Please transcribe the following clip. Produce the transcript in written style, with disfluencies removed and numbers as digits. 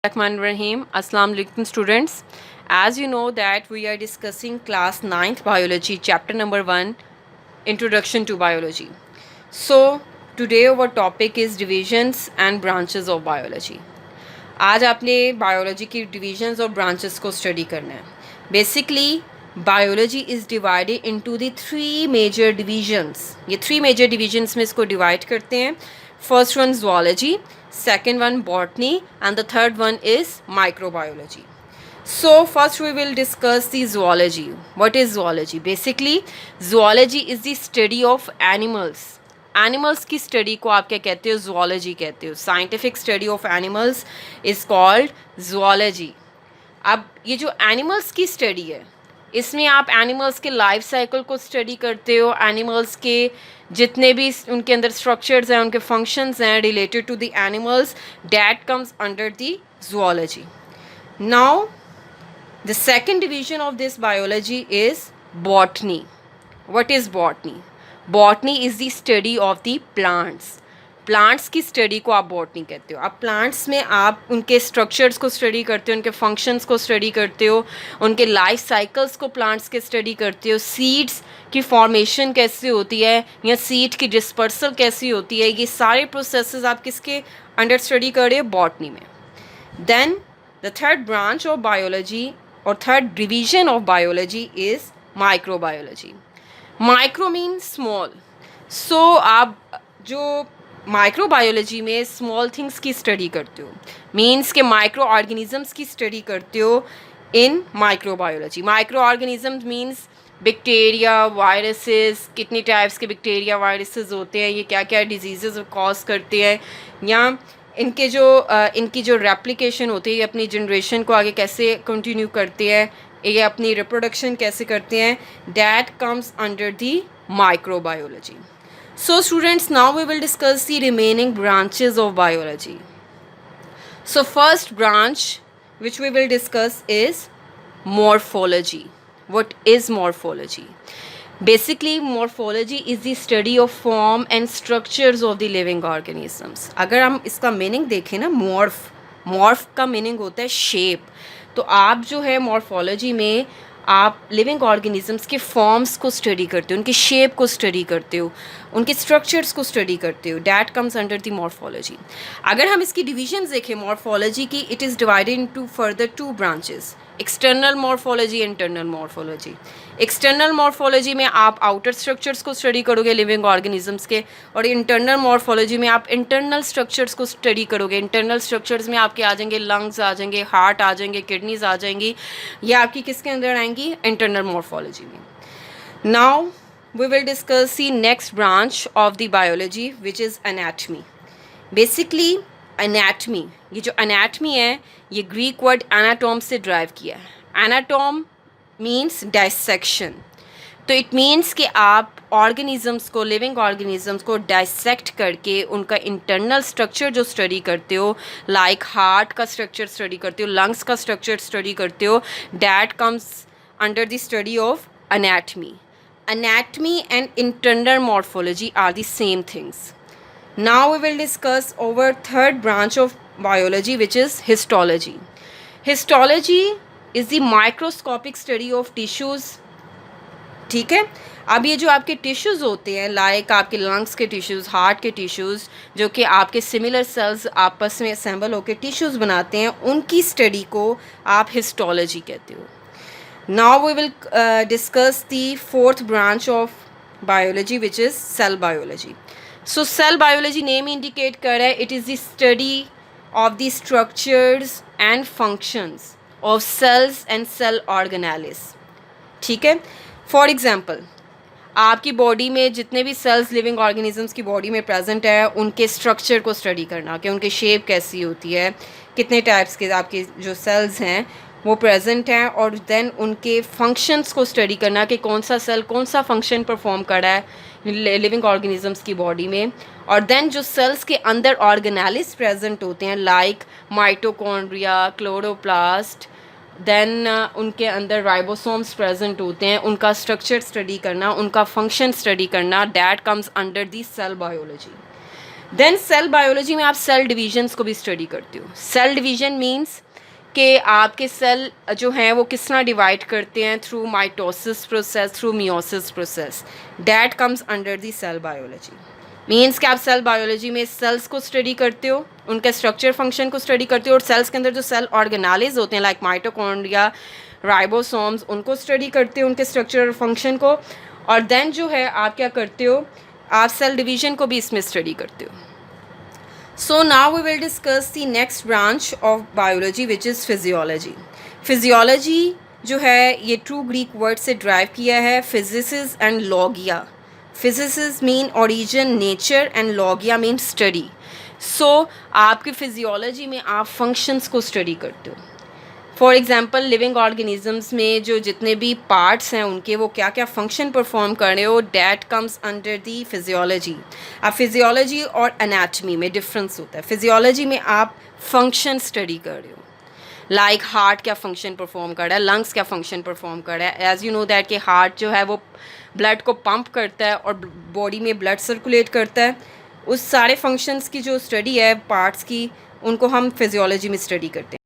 Rahim. Assalamu alaikum students. As you know that we are discussing class 9th biology chapter number 1 introduction to biology. So today our topic is divisions and branches of biology. आज आपने biology की divisions और branches को study करना है. Basically biology is divided into the three major divisions. ये three major divisions में इसको डिवाइड करते हैं. First one zoology, second one botany, and the third one is microbiology. So first we will discuss the zoology. What is zoology? Basically zoology is the study of animals. Animals की study को आप क्या कहते हो? zoology कहते हो. Scientific study of animals is called zoology. अब ये जो एनिमल्स की स्टडी है इसमें आप एनिमल्स के लाइफ साइकिल को स्टडी करते हो. एनिमल्स के जितने भी उनके अंदर स्ट्रक्चर्स हैं, उनके फंक्शंस हैं related to the animals, that comes under the zoology. Now the second division of this biology is botany. What is botany? Botany is the study of the plants. Plants की study को आप botany कहते हो. अब plants में आप उनके structures को स्टडी करते हो, उनके फंक्शंस को स्टडी करते हो, उनके लाइफ साइकिल्स को प्लांट्स के स्टडी करते हो. सीड्स की फॉर्मेशन कैसे होती है या सीड की डिस्पर्सल कैसी होती है, ये सारे प्रोसेसेस आप किसके अंडर स्टडी कर रहे हो? बॉटनी में. Then the third branch of biology और third division of biology is microbiology. Micro mean small. So आप जो माइक्रोबायोलॉजी में स्मॉल थिंग्स की स्टडी करते हो, मीन्स के माइक्रो ऑर्गेनिज़म्स की स्टडी करते हो इन microbiology. Micro organisms means bacteria, viruses, कितनी टाइप्स के बैक्टीरिया वायरसेस होते हैं, ये क्या क्या डिजीज़ कॉज करते हैं, या इनकी जो रेप्लिकेशन होती है, ये अपनी जनरेशन को आगे कैसे कंटिन्यू करते हैं, ये अपनी रिप्रोडक्शन कैसे करते हैं, that comes under the microbiology. So students, now we will discuss the remaining branches of biology. So first branch which we will discuss is morphology. What is morphology? Basically morphology is the study of form and structures of the living organisms. अगर हम इसका meaning देखें ना, morph का meaning होता है shape. तो आप जो है मॉर्फोलॉजी में आप लिविंग ऑर्गेनिजम्स के फॉर्म्स को स्टडी करते हो, उनकी शेप को स्टडी करते हो, उनके स्ट्रक्चर्स को स्टडी करते हो. That comes under the morphology. अगर हम इसकी डिविजन्स देखें मॉर्फोलॉजी की, it is divided into further two branches, external morphology, internal morphology. External morphology में आप आउटर स्ट्रक्चर्स को स्टडी करोगे लिविंग ऑर्गेनिजम्स के, और इंटरनल मॉर्फोलॉजी में आप इंटरनल स्ट्रक्चर्स को स्टडी करोगे. इंटरनल स्ट्रक्चर्स में आपके आ जाएंगे लंग्स, आ जाएंगे हार्ट, आ जाएंगे किडनीज, आ जाएंगी. ये आपकी किसके अंदर आएंगी? इंटरनल मॉर्फोलॉजी में. Now we will discuss the next branch of the biology which is anatomy. Basically anatomy, ये जो anatomy है ये Greek word anatom से derive किया है. Anatom means dissection. तो it means कि आप organisms को, living organisms को dissect करके उनका internal structure जो study करते हो, like heart का structure study करते हो, lungs का structure study करते हो, that comes under the study of anatomy. Anatomy and internal morphology are the same things. Now we will discuss our third branch of biology which is histology. Histology is the microscopic study of tissues. ठीक है. अब ये जो आपके tissues होते हैं, like आपके lungs के टिश्यूज़, हार्ट के टिश्यूज़, जो कि आपके सिमिलर सेल्स आपस में असेंबल होकर टिश्यूज़ बनाते हैं, उनकी स्टडी को आप हिस्टोलॉजी कहते हो. Now we will discuss the fourth branch of biology which is cell biology. So cell biology name indicate कर रहा है, it is the study of the structures and functions of cells and cell organelles. ठीक है. For example, आपकी body में जितने भी cells living organisms की बॉडी में प्रेजेंट है, उनके स्ट्रक्चर को स्टडी करना कि उनकी शेप कैसी होती है, कितने टाइप्स के आपके जो सेल्स हैं वो प्रेजेंट हैं, और देन उनके फंक्शंस को स्टडी करना कि कौन सा सेल कौन सा फंक्शन परफॉर्म कर रहा है लिविंग ऑर्गेनिजम्स की बॉडी में. और देन जो सेल्स के अंदर ऑर्गेनेलिस प्रेजेंट होते हैं लाइक माइटोकॉन्ड्रिया, क्लोरोप्लास्ट, देन उनके अंदर राइबोसोम्स प्रेजेंट होते हैं, उनका स्ट्रक्चर स्टडी करना, उनका फंक्शन स्टडी करना, that comes under the cell biology. Then cell biology में आप सेल डिविजन्स को भी स्टडी करते हो. सेल डिवीजन मीन्स कि आपके सेल जो हैं वो किस तरह डिवाइड करते हैं through mitosis process, through meiosis process. That comes under the cell biology. Means कि आप सेल बायोलॉजी में सेल्स को स्टडी करते हो, उनके स्ट्रक्चर फंक्शन को स्टडी करते हो, और सेल्स के अंदर जो सेल ऑर्गेनालिज होते हैं लाइक माइटोकॉन्ड्रिया, राइबोसोम्स, उनको स्टडी करते हो, उनके स्ट्रक्चर और फंक्शन को. और देन जो है आप क्या करते हो, आप सेल डिवीजन को भी इसमें स्टडी करते हो. So now we will discuss the next branch of biology which is physiology. Physiology जो है ये ट्रू ग्रीक वर्ड से ड्राइव किया है, physis and logia. Physis mean origin, nature, and logia mean study. So आपकी physiology में आप functions को स्टडी करते हो. फॉर एग्ज़ाम्पल लिविंग ऑर्गेनिजम्स में जो जितने भी पार्ट्स हैं उनके वो क्या क्या फंक्शन परफॉर्म कर रहे हो, that comes under the physiology. अब फिजियोलॉजी और एनाटमी में डिफरेंस होता है. फिजियोलॉजी में आप फंक्शन स्टडी कर रहे हो, लाइक हार्ट क्या फंक्शन परफॉर्म कर रहा है, लंग्स क्या फंक्शन परफॉर्म कर रहा है. एज़ यू नो दैट कि हार्ट जो है वो ब्लड को पंप करता है और बॉडी में ब्लड सर्कुलेट करता है. उस सारे फंक्शंस की जो स्टडी है पार्ट्स की, उनको हम फिजियोलॉजी में स्टडी करते हैं.